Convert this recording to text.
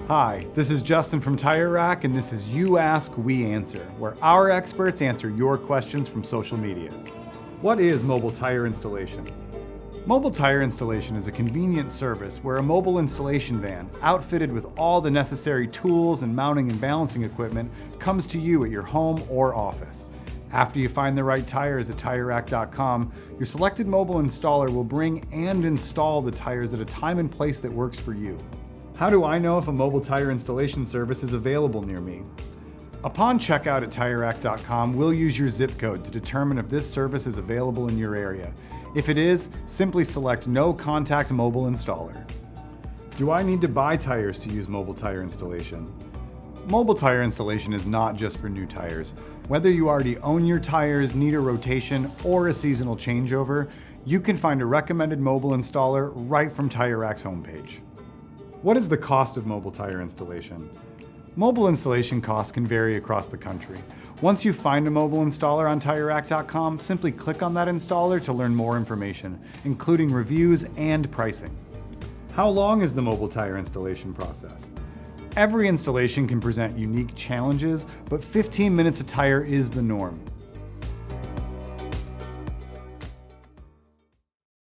Hi, this is Justin from Tire Rack, and this is You Ask, We Answer, where our experts answer your questions from social media. What is mobile tire installation? Mobile tire installation is a convenient service where a mobile installation van, outfitted with all the necessary tools and mounting and balancing equipment, comes to you at your home or office. After you find the right tires at TireRack.com, your selected mobile installer will bring and install the tires at a time and place that works for you. How do I know if a mobile tire installation service is available near me? Upon checkout at TireRack.com, we'll use your zip code to determine if this service is available in your area. If it is, simply select No Contact Mobile Installer. Do I need to buy tires to use mobile tire installation? Mobile tire installation is not just for new tires. Whether you already own your tires, need a rotation, or a seasonal changeover, you can find a recommended mobile installer right from Tire Rack's homepage. What is the cost of mobile tire installation? Mobile installation costs can vary across the country. Once you find a mobile installer on TireRack.com, simply click on that installer to learn more information, including reviews and pricing. How long is the mobile tire installation process? Every installation can present unique challenges, but 15 minutes a tire is the norm.